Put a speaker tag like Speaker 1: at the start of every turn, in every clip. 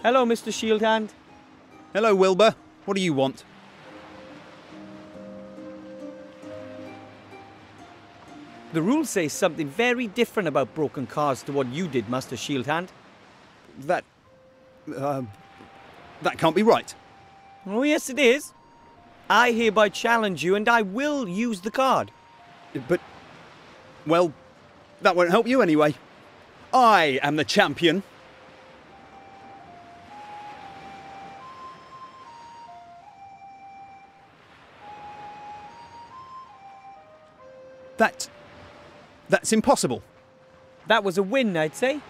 Speaker 1: Hello, Mr. Shieldhand.
Speaker 2: Hello, Wilbur. What do you want?
Speaker 1: The rules say something very different about broken cards to what you did, Master Shieldhand.
Speaker 2: That can't be right.
Speaker 1: Oh, yes, it is. I hereby challenge you, and I will use the card.
Speaker 2: But, well, that won't help you anyway. I am the champion. That's impossible.
Speaker 1: That was a win, I'd say.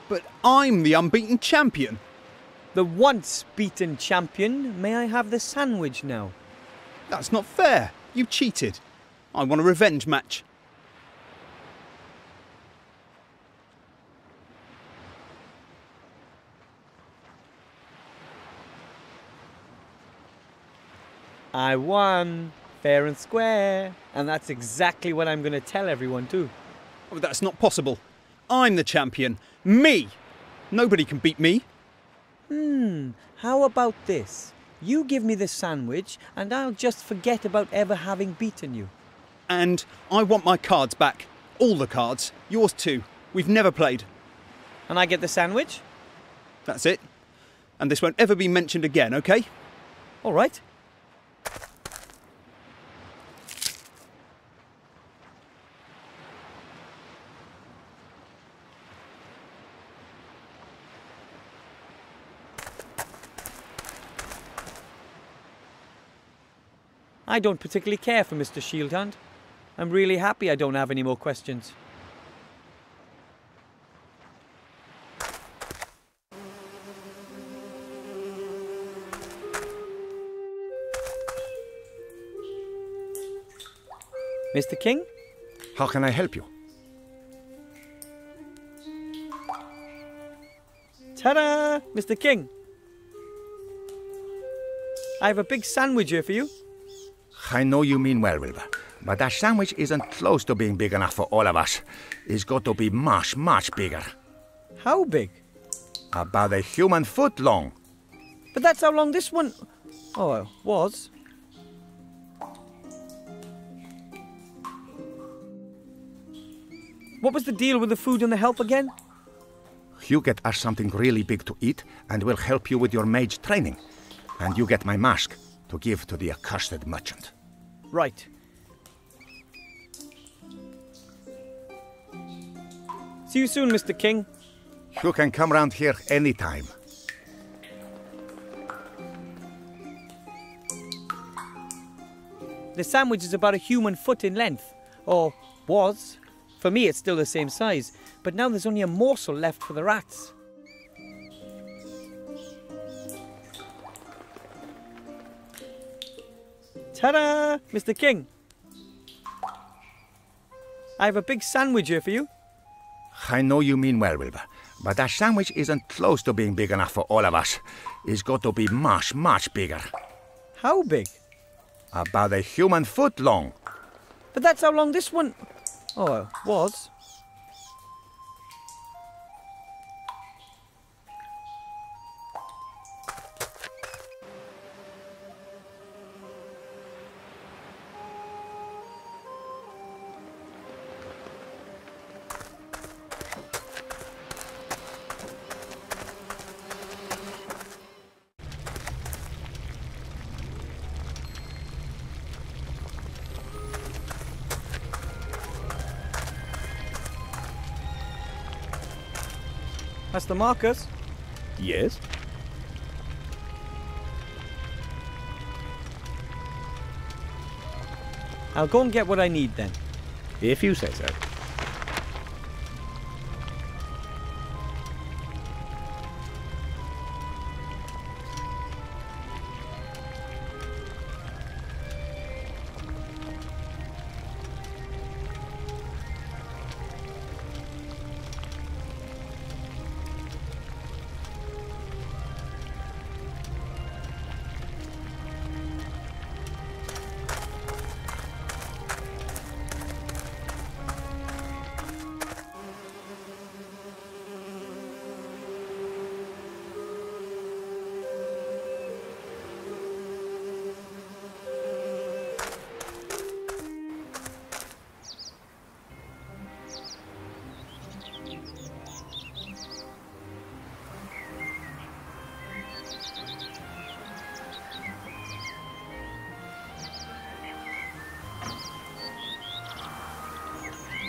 Speaker 2: But I'm the unbeaten champion.
Speaker 1: The once beaten champion. May I have the sandwich now?
Speaker 2: That's not fair. You cheated. I want a revenge match.
Speaker 1: I won. Fair and square. And that's exactly what I'm going to tell everyone too.
Speaker 2: Oh, that's not possible. I'm the champion. Me! Nobody can beat me.
Speaker 1: How about this? You give me the sandwich and I'll just forget about ever having beaten you.
Speaker 2: And I want my cards back. All the cards. Yours too. We've never played.
Speaker 1: And I get the sandwich?
Speaker 2: That's it. And this won't ever be mentioned again, okay?
Speaker 1: All right. I don't particularly care for Mr. Shieldhand. I'm really happy I don't have any more questions. Mr. King?
Speaker 3: How can I help you?
Speaker 1: Ta-da! Mr. King! I have a big sandwich here for you.
Speaker 3: I know you mean well, Wilbur, but that sandwich isn't close to being big enough for all of us. It's got to be much, much bigger.
Speaker 1: How big?
Speaker 3: About a human foot long.
Speaker 1: But that's how long this one... Oh, was. What was the deal with the food and the help again?
Speaker 3: You get us something really big to eat, and we'll help you with your mage training. And you get my mask to give to the accursed merchant.
Speaker 1: Right. See you soon, Mr. King.
Speaker 3: You can come round here anytime.
Speaker 1: The sandwich is about a human foot in length. Or was. For me, it's still the same size. But now there's only a morsel left for the rats. Ta-da! Mr. King. I have a big sandwich here for you.
Speaker 3: I know you mean well, Wilbur, but that sandwich isn't close to being big enough for all of us. It's got to be much, much bigger.
Speaker 1: How big?
Speaker 3: About a human foot long.
Speaker 1: But that's how long this one... Oh, was. That's the markers.
Speaker 2: Yes?
Speaker 1: I'll go and get what I need then.
Speaker 2: If you say so.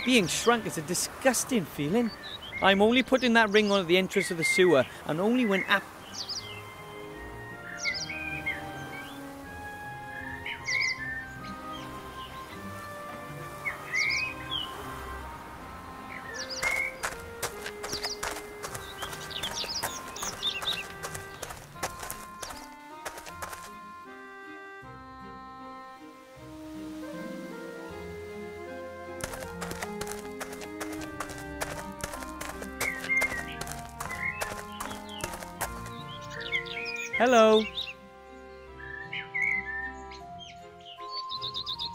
Speaker 1: Being shrunk is a disgusting feeling. I'm only putting that ring on at the entrance of the sewer, and only when Hello.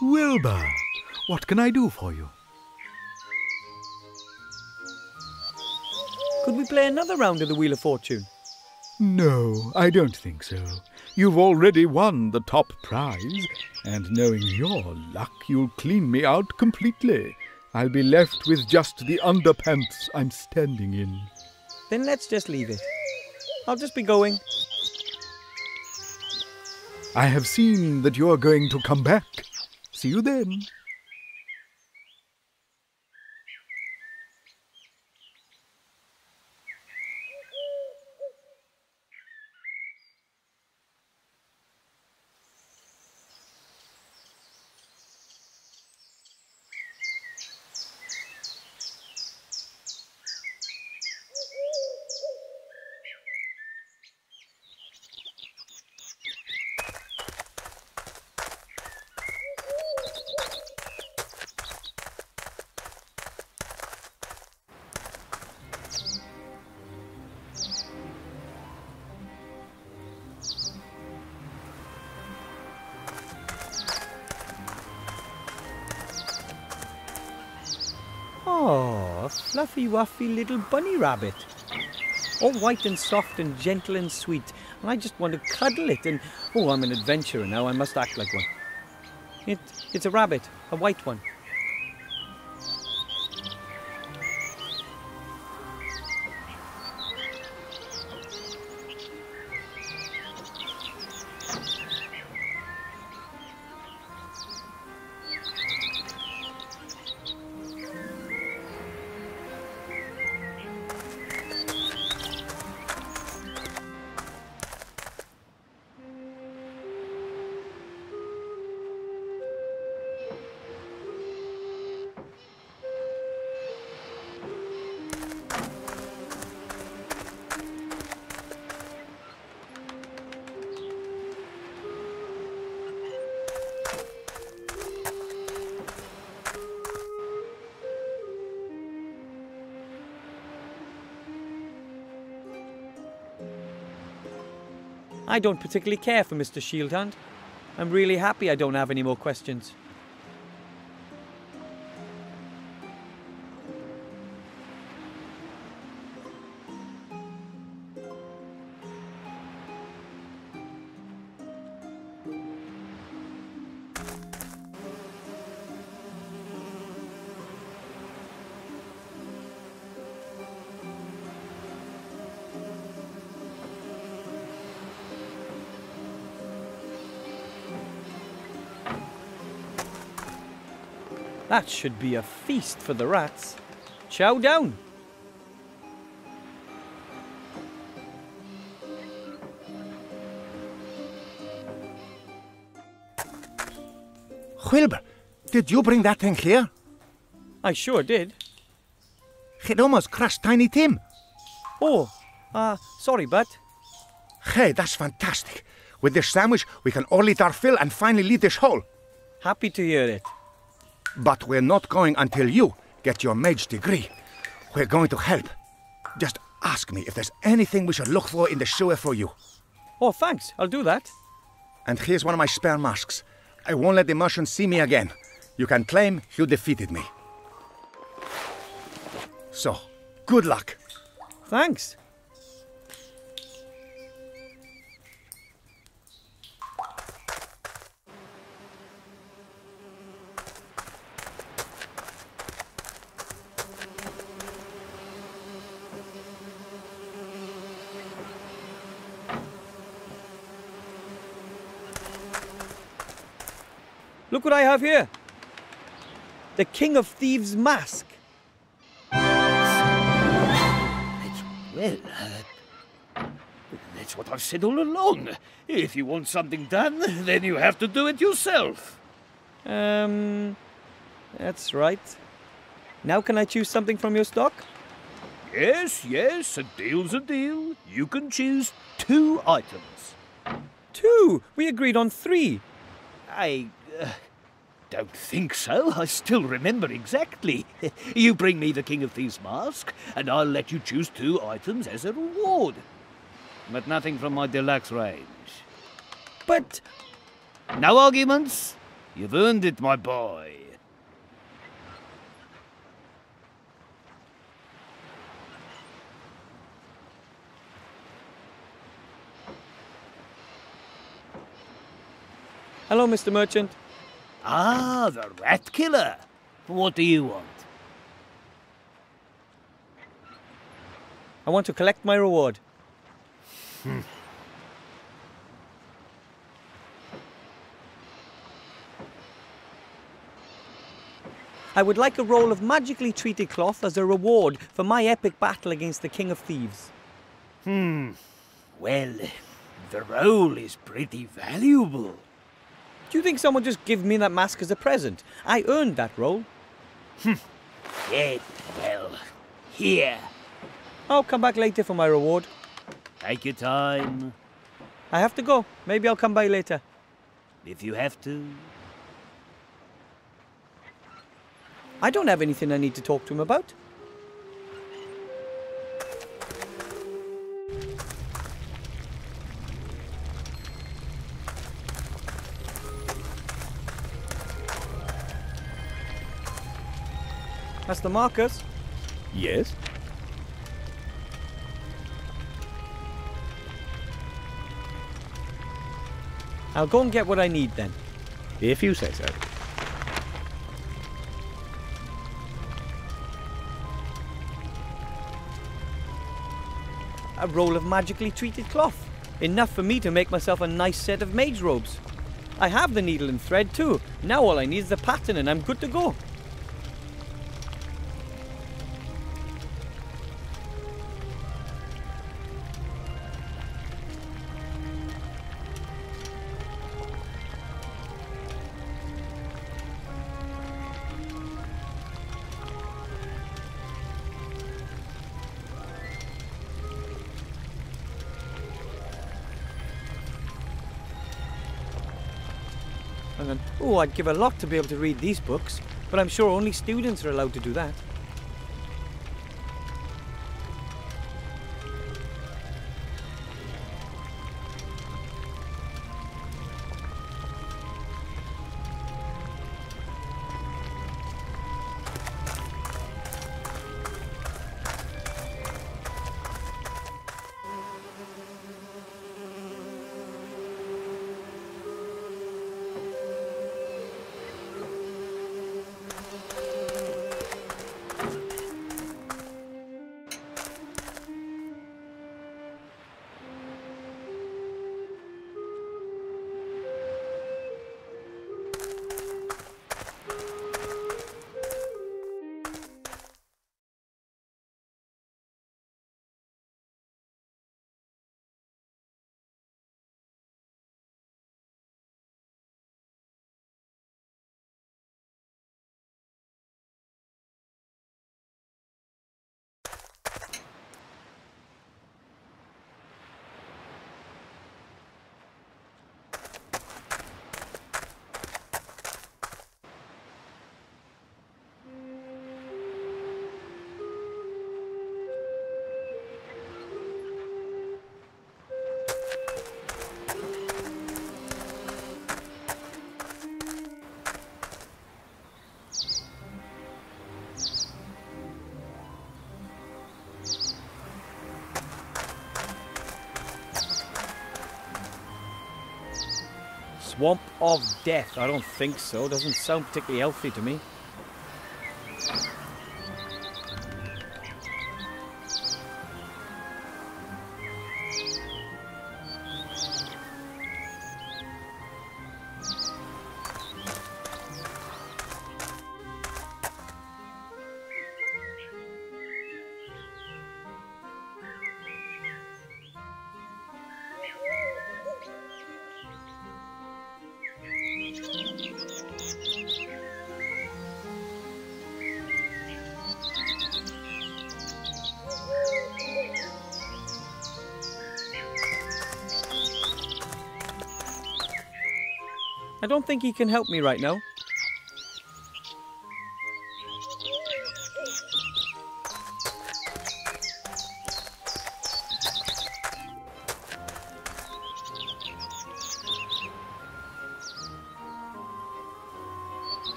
Speaker 4: Wilbur, what can I do for you?
Speaker 1: Could we play another round of the Wheel of Fortune?
Speaker 4: No, I don't think so. You've already won the top prize, and knowing your luck, you'll clean me out completely. I'll be left with just the underpants I'm standing in.
Speaker 1: Then let's just leave it. I'll just be going.
Speaker 4: I have seen that you're going to come back. See you then.
Speaker 1: Oh, a fluffy, wuffy little bunny rabbit. All white and soft and gentle and sweet. And I just want to cuddle it and... Oh, I'm an adventurer now. I must act like one. It's a rabbit, a white one. I don't particularly care for Mr. Shieldhand. I'm really happy I don't have any more questions. That should be a feast for the rats. Chow down!
Speaker 3: Wilbur, did you bring that thing here?
Speaker 1: I sure did.
Speaker 3: It almost crushed Tiny Tim.
Speaker 1: Oh, sorry, bud.
Speaker 3: Hey, that's fantastic. With this sandwich, we can all eat our fill and finally leave this hole.
Speaker 1: Happy to hear it.
Speaker 3: But we're not going until you get your mage degree. We're going to help. Just ask me if there's anything we should look for in the sewer for you.
Speaker 1: Oh, thanks. I'll do that.
Speaker 3: And here's one of my spare masks. I won't let the Martians see me again. You can claim you defeated me. So, good luck.
Speaker 1: Thanks. Look what I have here. The King of Thieves' mask.
Speaker 5: That's what I've said all along. If you want something done, then you have to do it yourself.
Speaker 1: That's right. Now can I choose something from your stock?
Speaker 5: Yes, a deal's a deal. You can choose 2 items.
Speaker 1: 2? We agreed on 3.
Speaker 5: I don't think so. I still remember exactly. You bring me the King of Thieves' mask, and I'll let you choose 2 items as a reward. But nothing from my deluxe range.
Speaker 1: But...
Speaker 5: No arguments. You've earned it, my boy.
Speaker 1: Hello, Mr. Merchant.
Speaker 5: Ah, the rat killer. What do you want?
Speaker 1: I want to collect my reward. I would like a roll of magically treated cloth as a reward for my epic battle against the King of Thieves.
Speaker 5: Well, the roll is pretty valuable.
Speaker 1: Do you think someone just give me that mask as a present? I earned that roll.
Speaker 5: Yeah, well, here.
Speaker 1: I'll come back later for my reward.
Speaker 5: Take your time,
Speaker 1: I have to go. Maybe I'll come by later.
Speaker 5: if you have to.
Speaker 1: I don't have anything I need to talk to him about. That's the markers.
Speaker 4: Yes?
Speaker 1: I'll go and get what I need then.
Speaker 4: If you say so.
Speaker 1: A roll of magically treated cloth. Enough for me to make myself a nice set of mage robes. I have the needle and thread too. Now all I need is the pattern and I'm good to go. Oh, I'd give a lot to be able to read these books, but I'm sure only students are allowed to do that. Swamp of Death. I don't think so. Doesn't sound particularly healthy to me. I don't think he can help me right now.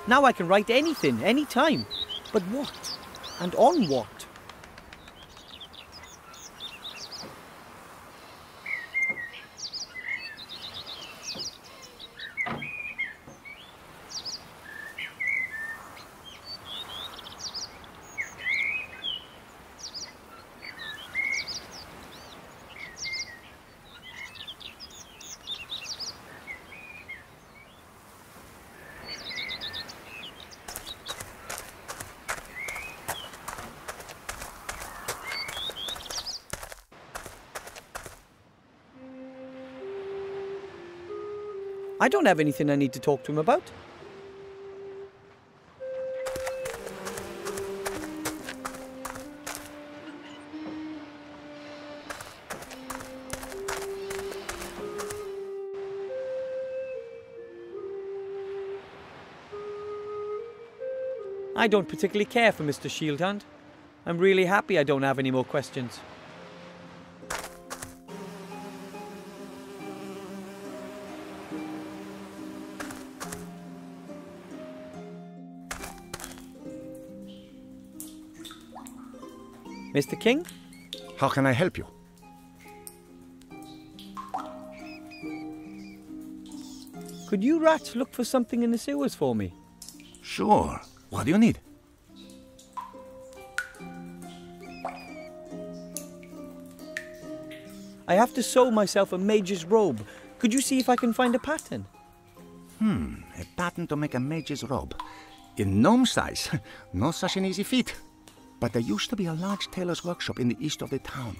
Speaker 1: Now I can write anything, anytime. But what? And on what? I don't have anything I need to talk to him about. I don't particularly care for Mr. Shieldhand. I'm really happy I don't have any more questions. Mr. King?
Speaker 3: How can I help you?
Speaker 1: Could you rats look for something in the sewers for me?
Speaker 3: Sure. What do you need?
Speaker 1: I have to sew myself a mage's robe. Could you see if I can find a pattern?
Speaker 3: A pattern to make a mage's robe. In gnome size. Not such an easy feat. But there used to be a large tailor's workshop in the east of the town.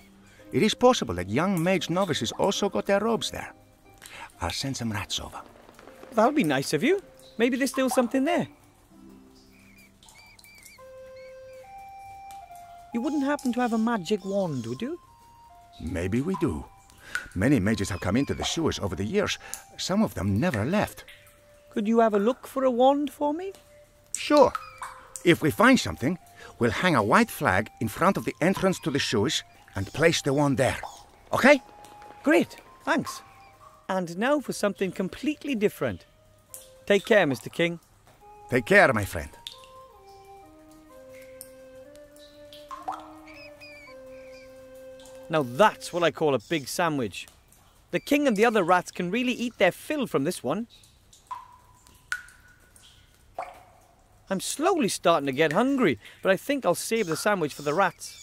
Speaker 3: It is possible that young mage novices also got their robes there. I'll send some rats over.
Speaker 1: That'll be nice of you. Maybe there's still something there. You wouldn't happen to have a magic wand, would you?
Speaker 3: Maybe we do. Many mages have come into the sewers over the years. Some of them never left.
Speaker 1: Could you have a look for a wand for me?
Speaker 3: Sure. If we find something, we'll hang a white flag in front of the entrance to the sewers and place the wand there. Okay?
Speaker 1: Great, thanks. And now for something completely different. Take care, Mr. King.
Speaker 3: Take care, my friend.
Speaker 1: Now that's what I call a big sandwich. The king and the other rats can really eat their fill from this one. I'm slowly starting to get hungry, but I think I'll save the sandwich for the rats.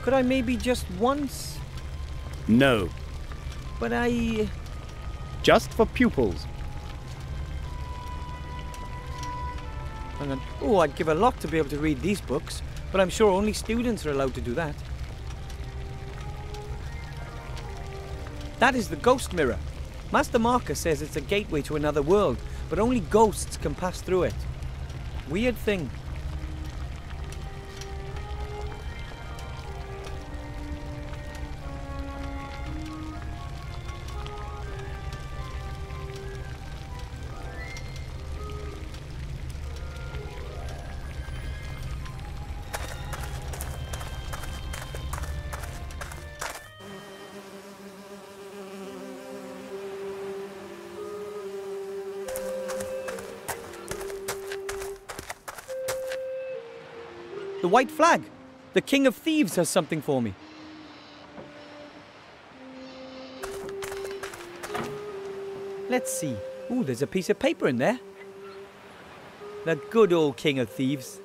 Speaker 1: Could I maybe just once?
Speaker 2: No.
Speaker 1: But I...
Speaker 2: Just for pupils.
Speaker 1: Hang on. Oh, I'd give a lot to be able to read these books, but I'm sure only students are allowed to do that. That is the ghost mirror. Master Marcus says it's a gateway to another world, but only ghosts can pass through it. Weird thing. The white flag. The King of Thieves has something for me. Let's see. Ooh, there's a piece of paper in there. The good old King of Thieves.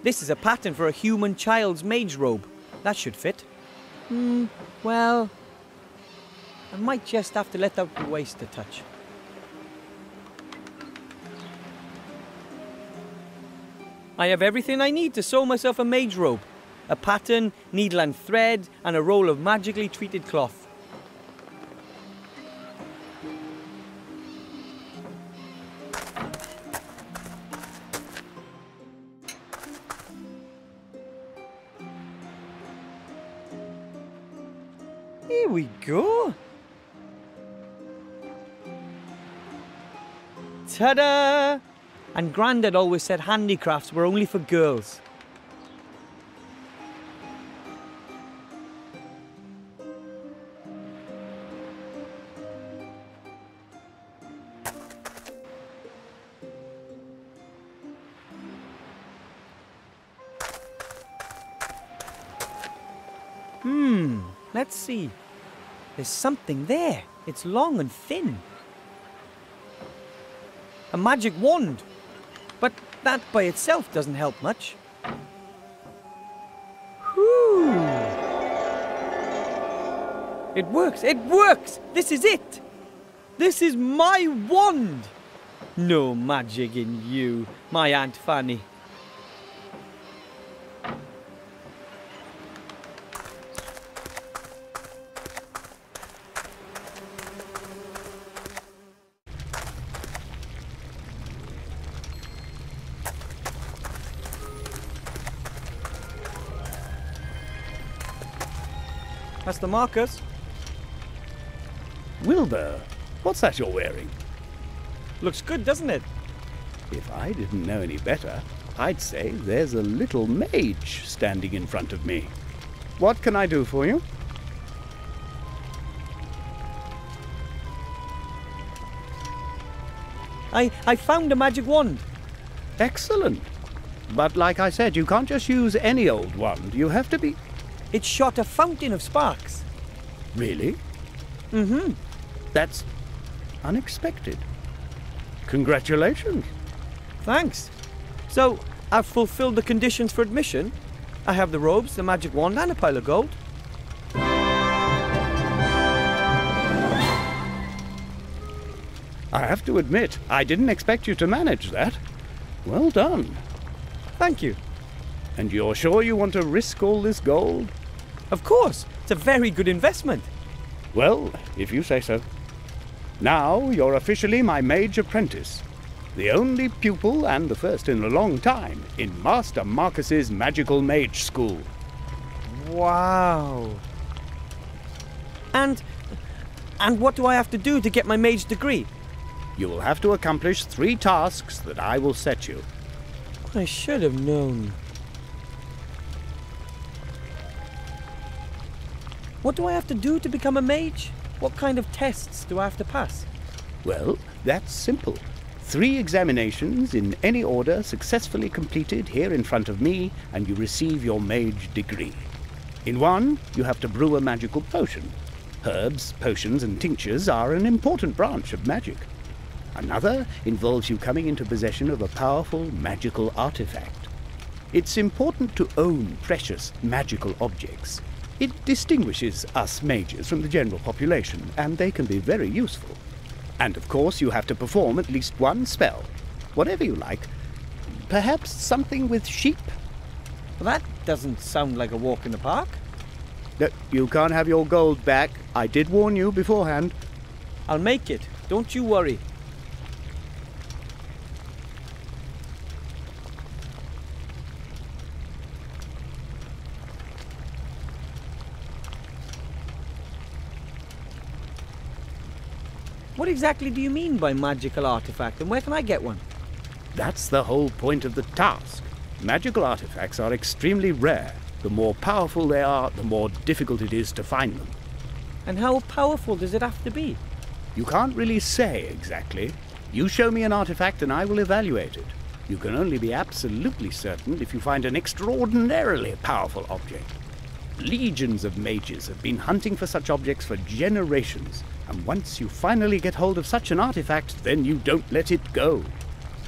Speaker 1: This is a pattern for a human child's mage robe. That should fit. Well, I might just have to let out the waist a touch. I have everything I need to sew myself a mage robe. A pattern, needle and thread, and a roll of magically treated cloth. Here we go. Ta-da! And Grandad always said handicrafts were only for girls. Let's see. There's something there. It's long and thin. A magic wand. But that by itself doesn't help much. Whew. It works! It works! This is it! This is my wand! No magic in you, my Aunt Fanny. That's the markers.
Speaker 5: Wilbur, what's that you're wearing?
Speaker 1: Looks good, doesn't it?
Speaker 5: If I didn't know any better, I'd say there's a little mage standing in front of me.
Speaker 2: What can I do for you?
Speaker 1: I found a magic wand.
Speaker 5: Excellent. But like I said, you can't just use any old wand. You have to be...
Speaker 1: It shot a fountain of sparks.
Speaker 5: Really?
Speaker 1: Mm-hmm.
Speaker 5: That's unexpected. Congratulations.
Speaker 1: Thanks. So, I've fulfilled the conditions for admission. I have the robes, the magic wand, and a pile of gold.
Speaker 5: I have to admit, I didn't expect you to manage that. Well done.
Speaker 1: Thank you.
Speaker 5: And you're sure you want to risk all this gold?
Speaker 1: Of course. It's a very good investment.
Speaker 5: Well, if you say so. Now you're officially my mage apprentice. The only pupil, and the first in a long time, in Master Marcus's magical mage school.
Speaker 1: Wow. And what do I have to do to get my mage degree?
Speaker 5: You will have to accomplish 3 tasks that I will set you.
Speaker 1: I should have known. What do I have to do to become a mage? What kind of tests do I have to pass?
Speaker 5: Well, that's simple. 3 examinations in any order successfully completed here in front of me, and you receive your mage degree. In one, you have to brew a magical potion. Herbs, potions, and tinctures are an important branch of magic. Another involves you coming into possession of a powerful magical artifact. It's important to own precious magical objects. It distinguishes us mages from the general population, and they can be very useful. And of course you have to perform at least 1 spell, whatever you like. Perhaps something with sheep?
Speaker 1: Well, that doesn't sound like a walk in the park.
Speaker 5: No, you can't have your gold back. I did warn you beforehand.
Speaker 1: I'll make it. Don't you worry. What exactly do you mean by magical artifact, and where can I get one?
Speaker 5: That's the whole point of the task. Magical artifacts are extremely rare. The more powerful they are, the more difficult it is to find them.
Speaker 1: And how powerful does it have to be?
Speaker 5: You can't really say exactly. You show me an artifact and I will evaluate it. You can only be absolutely certain if you find an extraordinarily powerful object. Legions of mages have been hunting for such objects for generations,
Speaker 2: And once you finally get hold of such an artifact, then you don't let it go.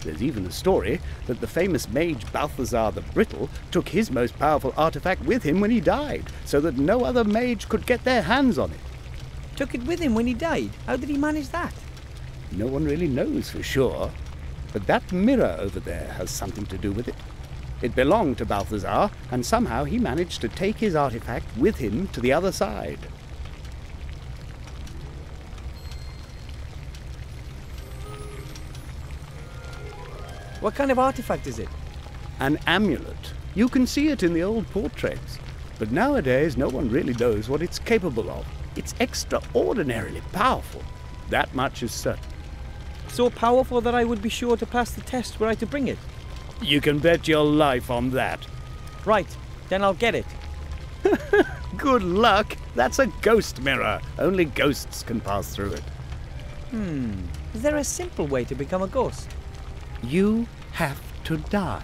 Speaker 2: There's even a story that the famous mage Balthazar the Brittle took his most powerful artifact with him when he died, so that no other mage could get their hands on it.
Speaker 1: Took it with him when he died? How did he manage that?
Speaker 2: No one really knows for sure, but that mirror over there has something to do with it. It belonged to Balthazar, and somehow he managed to take his artifact with him to the other side.
Speaker 1: What kind of artifact is it?
Speaker 2: An amulet. You can see it in the old portraits, but nowadays no one really knows what it's capable of. It's extraordinarily powerful. That much is certain.
Speaker 1: So powerful that I would be sure to pass the test were I to bring it.
Speaker 2: You can bet your life on that.
Speaker 1: Right, then I'll get it.
Speaker 2: Good luck. That's a ghost mirror. Only ghosts can pass through it.
Speaker 1: Is there a simple way to become a ghost?
Speaker 2: You have to die.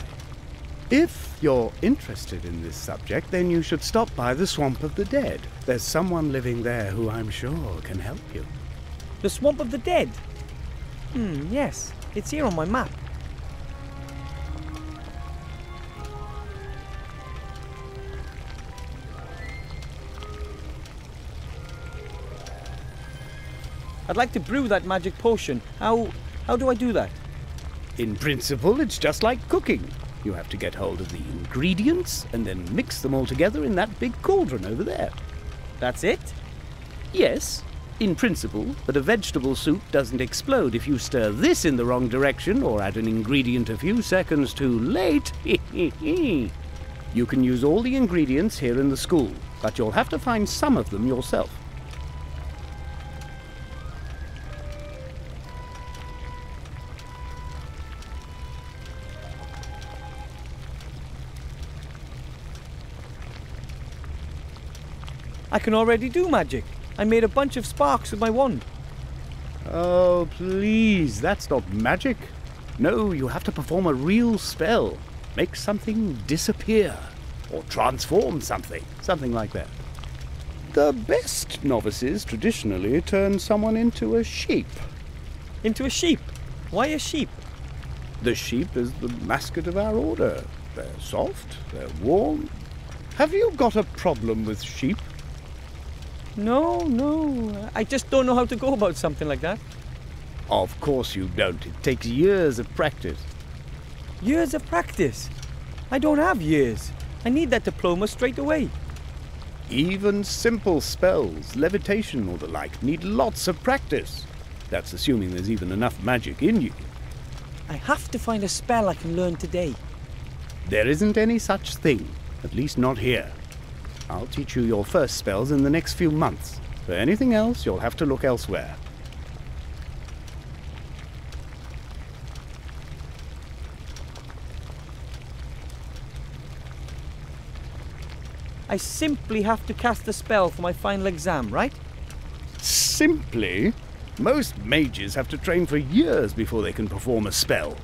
Speaker 2: If you're interested in this subject, then you should stop by the Swamp of the Dead. There's someone living there who I'm sure can help you.
Speaker 1: The Swamp of the Dead? Yes. It's here on my map. I'd like to brew that magic potion. How do I do that?
Speaker 2: In principle, it's just like cooking. You have to get hold of the ingredients and then mix them all together in that big cauldron over there.
Speaker 1: That's it?
Speaker 2: Yes, in principle, but a vegetable soup doesn't explode if you stir this in the wrong direction or add an ingredient a few seconds too late. You can use all the ingredients here in the school, but you'll have to find some of them yourself.
Speaker 1: I can already do magic. I made a bunch of sparks with my wand.
Speaker 2: Oh, please, that's not magic. No, you have to perform a real spell. Make something disappear. Or transform something. Something like that. The best novices traditionally turn someone into a sheep.
Speaker 1: Into a sheep? Why a sheep?
Speaker 2: The sheep is the mascot of our order. They're soft, they're warm. Have you got a problem with sheep?
Speaker 1: No. I just don't know how to go about something like that.
Speaker 2: Of course you don't. It takes years of practice.
Speaker 1: Years of practice? I don't have years. I need that diploma straight away.
Speaker 2: Even simple spells, levitation or the like, need lots of practice. That's assuming there's even enough magic in you.
Speaker 1: I have to find a spell I can learn today.
Speaker 2: There isn't any such thing, at least not here. I'll teach you your first spells in the next few months. For anything else, you'll have to look elsewhere.
Speaker 1: I simply have to cast a spell for my final exam, right?
Speaker 2: Simply? Most mages have to train for years before they can perform a spell.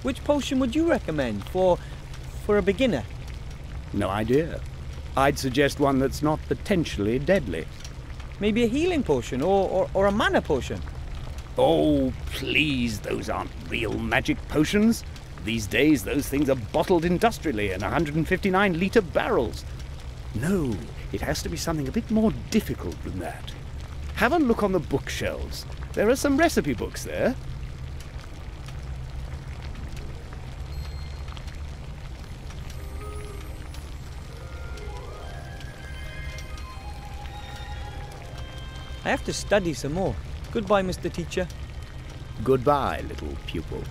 Speaker 1: Which potion would you recommend for a beginner?
Speaker 2: No idea. I'd suggest one that's not potentially deadly.
Speaker 1: Maybe a healing potion or a mana potion?
Speaker 2: Oh, please, those aren't real magic potions. These days, those things are bottled industrially in 159-litre barrels. No, it has to be something a bit more difficult than that. Have a look on the bookshelves. There are some recipe books there.
Speaker 1: I have to study some more. Goodbye, Mr. Teacher.
Speaker 2: Goodbye, little pupil.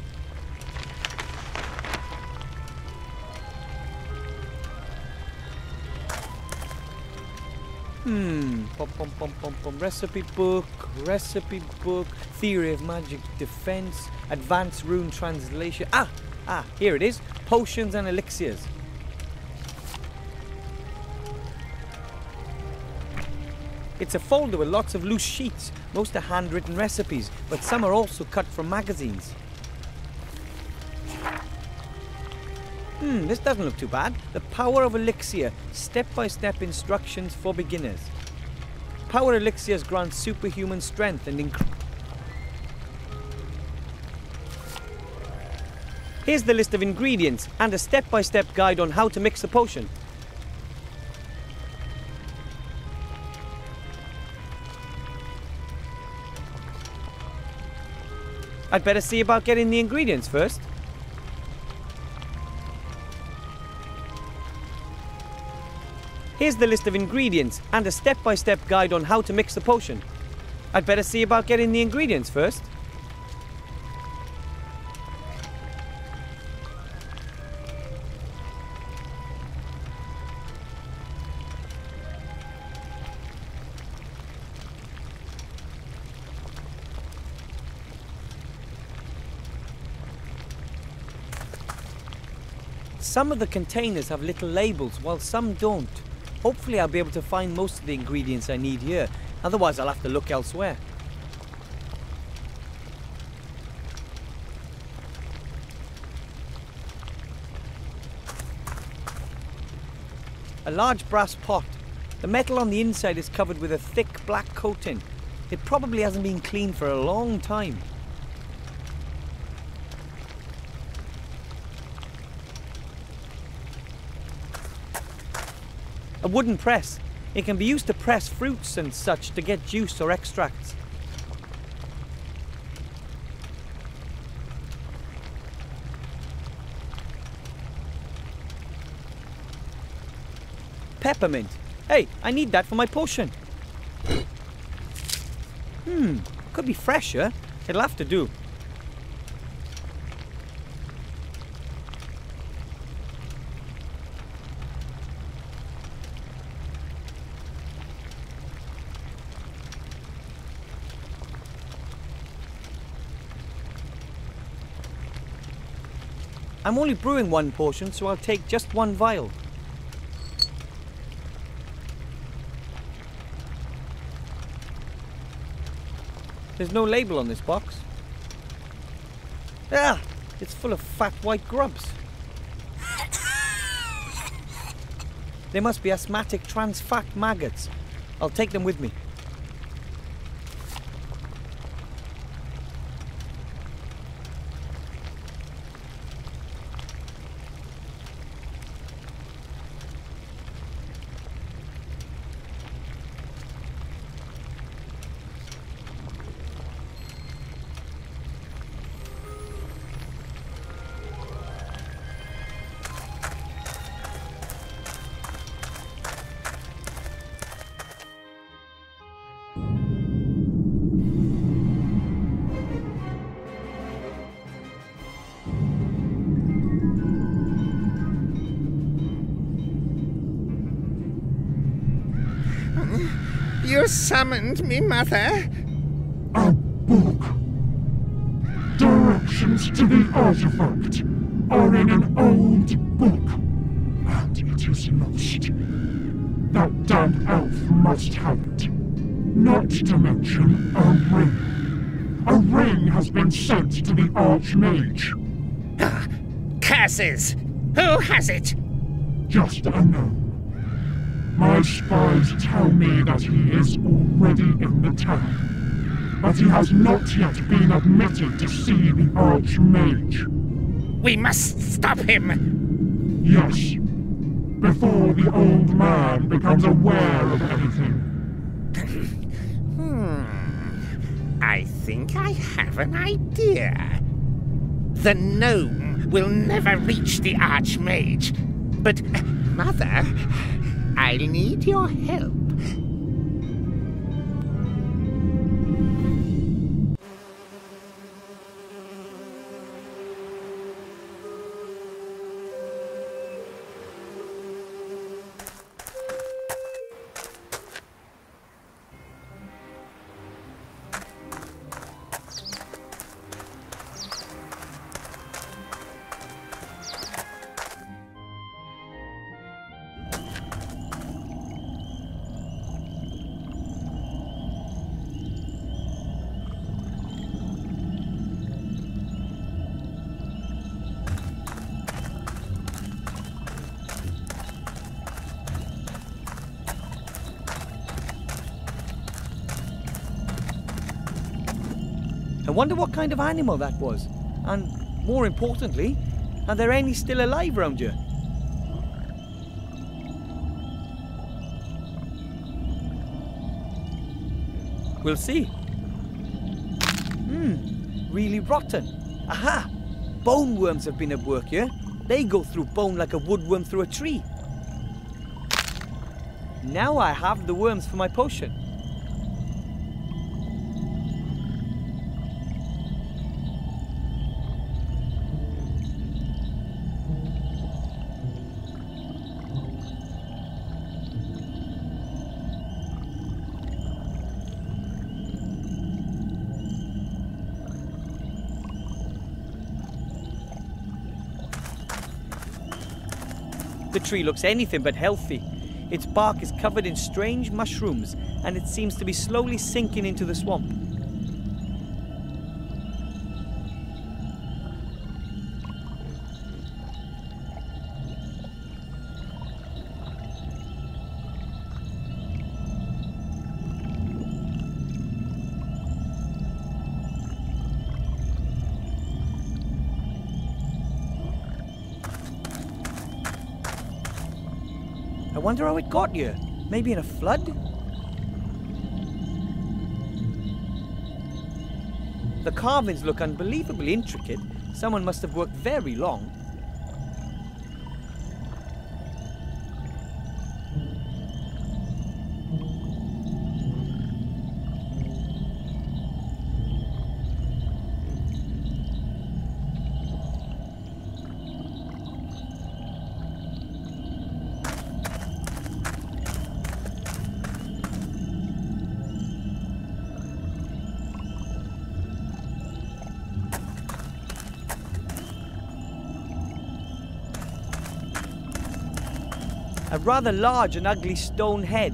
Speaker 1: Recipe book, theory of magic defense, advanced rune translation. Here it is. Potions and elixirs. It's a folder with lots of loose sheets. Most are handwritten recipes, but some are also cut from magazines. This doesn't look too bad. The power of elixir. Step-by-step instructions for beginners. Power elixirs grant superhuman strength and Here's the list of ingredients and a step-by-step guide on how to mix the potion. I'd better see about getting the ingredients first. Here's the list of ingredients and a step-by-step guide on how to mix the potion. I'd better see about getting the ingredients first. Some of the containers have little labels, while some don't. Hopefully I'll be able to find most of the ingredients I need here, otherwise I'll have to look elsewhere. A large brass pot. The metal on the inside is covered with a thick black coating. It probably hasn't been cleaned for a long time. A wooden press. It can be used to press fruits and such to get juice or extracts. Peppermint. Hey, I need that for my potion. Could be fresher. It'll have to do. I'm only brewing one potion, so I'll take just one vial. There's no label on this box. Ah! It's full of fat white grubs. They must be asthmatic trans fat maggots. I'll take them with me.
Speaker 3: You summoned me, Mother?
Speaker 6: A book. Directions to the artifact are in an old book, and it is lost. That damn elf must have it. Not to mention a ring. A ring has been sent to the Archmage.
Speaker 3: Ah, curses! Who has it?
Speaker 6: Just a gnome. My spies tell me that he is already in the town, but he has not yet been admitted to see the Archmage.
Speaker 3: We must stop him!
Speaker 6: Yes, before the old man becomes aware of anything.
Speaker 3: I think I have an idea. The gnome will never reach the Archmage, but, Mother, I'll need your help.
Speaker 1: I wonder what kind of animal that was. And, more importantly, are there any still alive round here? We'll see. Really rotten. Aha! Bone worms have been at work here. They go through bone like a woodworm through a tree. Now I have the worms for my potion. The tree looks anything but healthy. Its bark is covered in strange mushrooms, and it seems to be slowly sinking into the swamp. I wonder how it got here. Maybe in a flood? The carvings look unbelievably intricate. Someone must have worked very long. A rather large and ugly stone head.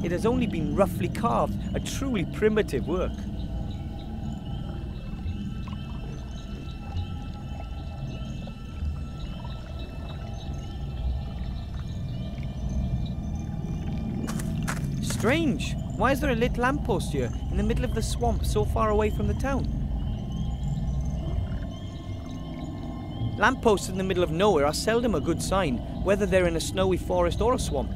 Speaker 1: It has only been roughly carved, a truly primitive work. Strange. Why is there a lit lamppost here, in the middle of the swamp, so far away from the town? Lampposts in the middle of nowhere are seldom a good sign, whether they're in a snowy forest or a swamp.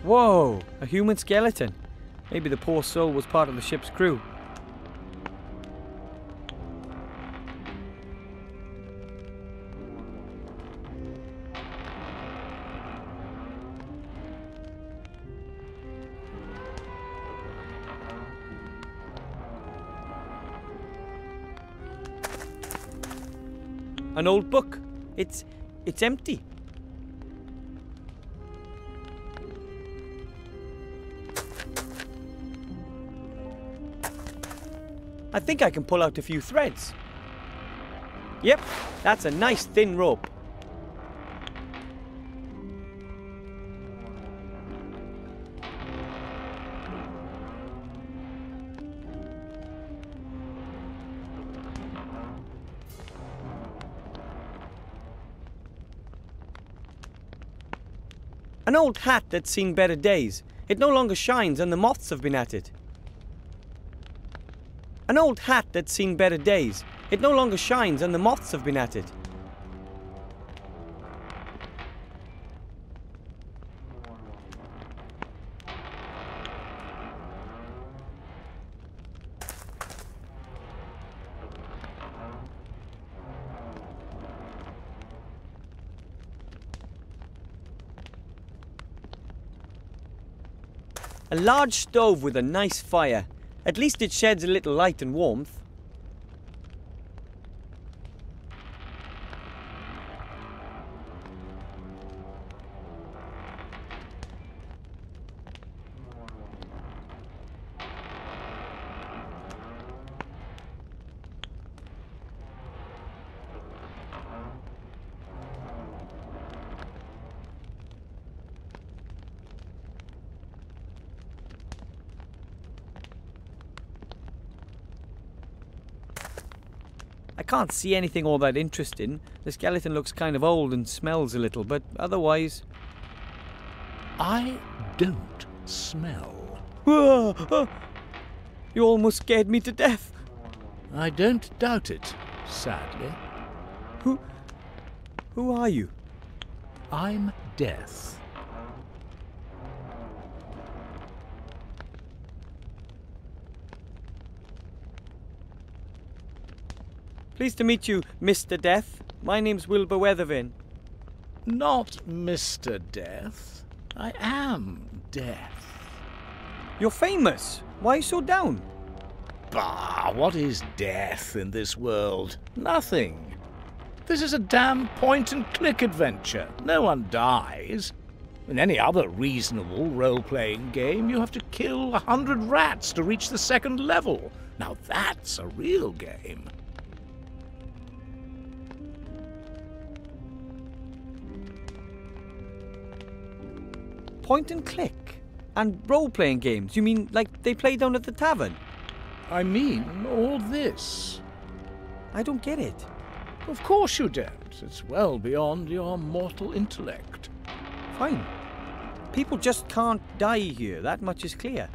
Speaker 1: Whoa! A human skeleton. Maybe the poor soul was part of the ship's crew. An old book. It's empty. I think I can pull out a few threads. Yep, that's a nice thin rope. An old hat that's seen better days. It no longer shines and the moths have been at it. An old hat that's seen better days. It no longer shines and the moths have been at it. A large stove with a nice fire. At least it sheds a little light and warmth. I can't see anything all that interesting. The skeleton looks kind of old and smells a little, but otherwise...
Speaker 2: I don't smell.
Speaker 1: You almost scared me to death.
Speaker 2: I don't doubt it, sadly.
Speaker 1: Who are you?
Speaker 2: I'm Death.
Speaker 1: Pleased to meet you, Mr. Death. My name's Wilbur Wetterquarz.
Speaker 2: Not Mr. Death. I am Death.
Speaker 1: You're famous. Why are you so down?
Speaker 2: Bah, what is death in this world? Nothing. This is a damn point-and-click adventure. No one dies. In any other reasonable role-playing game, you have to kill 100 rats to reach the second level. Now that's a real game.
Speaker 1: Point and click? And role-playing games? You mean like they play down at the tavern?
Speaker 2: I mean all this.
Speaker 1: I don't get it.
Speaker 2: Of course you don't. It's well beyond your mortal intellect.
Speaker 1: Fine. People just can't die here, that much is clear.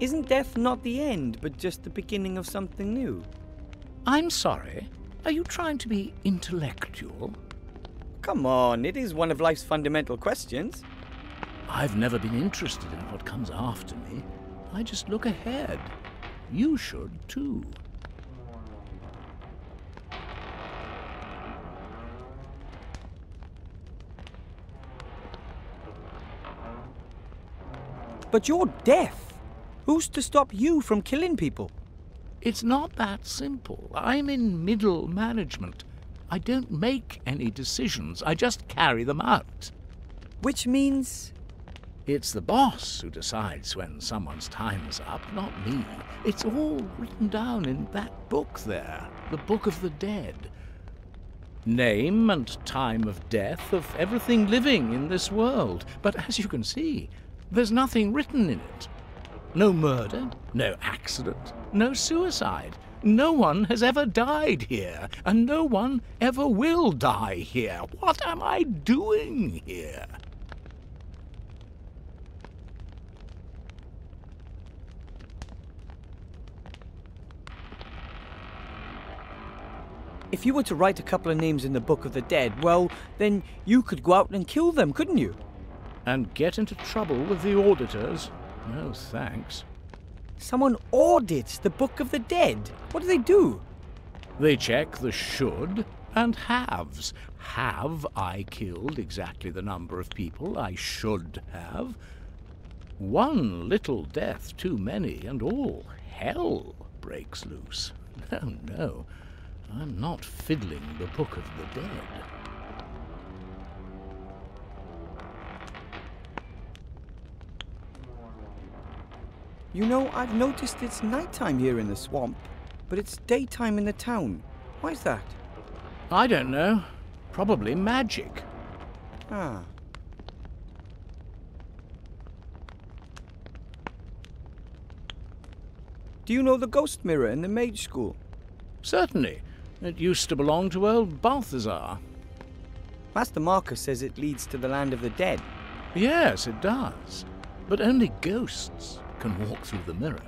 Speaker 1: Isn't death not the end, but just the beginning of something new?
Speaker 2: I'm sorry. Are you trying to be intellectual?
Speaker 1: Come on, it is one of life's fundamental questions.
Speaker 2: I've never been interested in what comes after me. I just look ahead. You should too.
Speaker 1: But you're death. Who's to stop you from killing people?
Speaker 2: It's not that simple. I'm in middle management. I don't make any decisions. I just carry them out.
Speaker 1: Which means...
Speaker 2: It's the boss who decides when someone's time is up, not me. It's all written down in that book there, the Book of the Dead. Name and time of death of everything living in this world. But as you can see, there's nothing written in it. No murder, no accident, no suicide. No one has ever died here, and no one ever will die here. What am I doing here?
Speaker 1: If you were to write a couple of names in the Book of the Dead, well, then you could go out and kill them, couldn't you?
Speaker 2: And get into trouble with the auditors? No, thanks.
Speaker 1: Someone audits the Book of the Dead. What do they do?
Speaker 2: They check the should and haves. Have I killed exactly the number of people I should have? One little death too many, and all hell breaks loose. No, no, I'm not fiddling the Book of the Dead.
Speaker 1: You know, I've noticed it's nighttime here in the swamp, but it's daytime in the town. Why's that?
Speaker 2: I don't know. Probably magic.
Speaker 1: Ah. Do you know the ghost mirror in the mage school?
Speaker 2: Certainly. It used to belong to old Balthazar.
Speaker 1: Master Marcus says it leads to the land of the dead.
Speaker 2: Yes, it does. But only ghosts can walk through the mirror.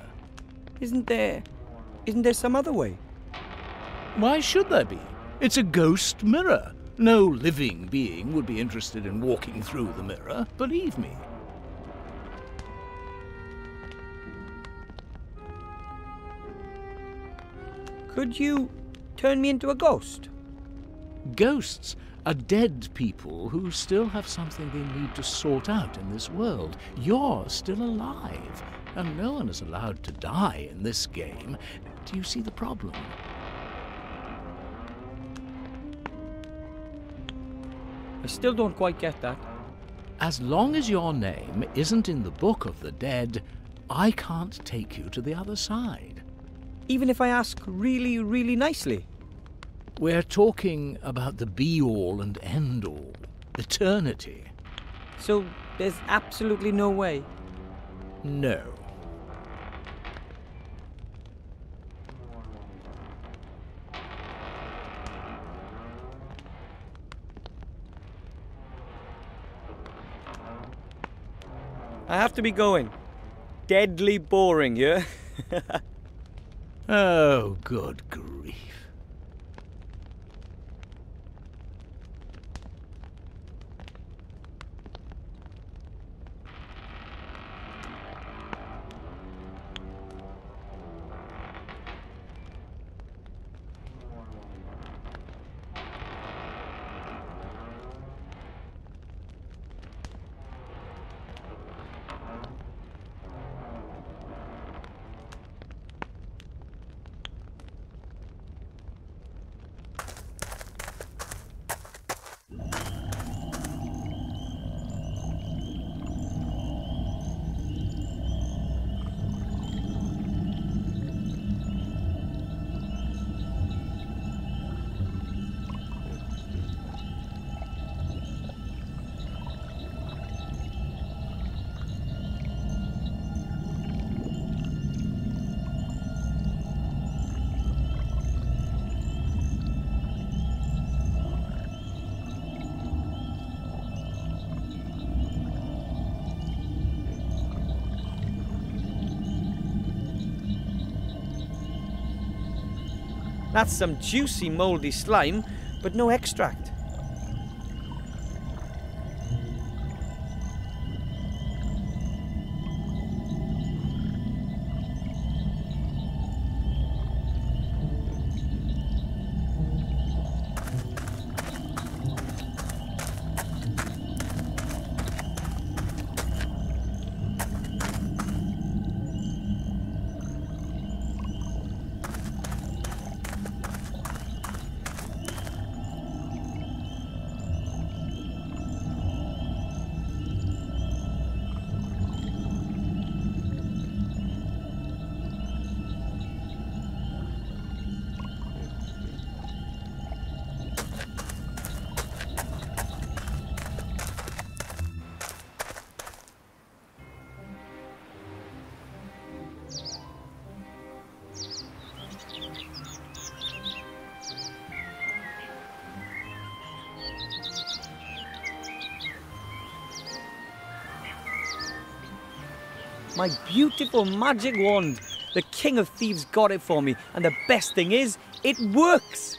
Speaker 1: Isn't there some other way?
Speaker 2: Why should there be? It's a ghost mirror. No living being would be interested in walking through the mirror, believe me.
Speaker 1: Could you turn me into a ghost?
Speaker 2: Ghosts are dead people who still have something they need to sort out in this world. You're still alive, and no one is allowed to die in this game. Do you see the problem?
Speaker 1: I still don't quite get that.
Speaker 2: As long as your name isn't in the Book of the Dead, I can't take you to the other side.
Speaker 1: Even if I ask really, really nicely?
Speaker 2: We're talking about the be-all and end-all, eternity.
Speaker 1: So there's absolutely no way?
Speaker 2: No.
Speaker 1: I have to be going. Deadly boring, yeah?
Speaker 2: Oh, good grief.
Speaker 1: That's some juicy mouldy slime, but no extract. My beautiful magic wand. The King of Thieves got it for me, and the best thing is, it works!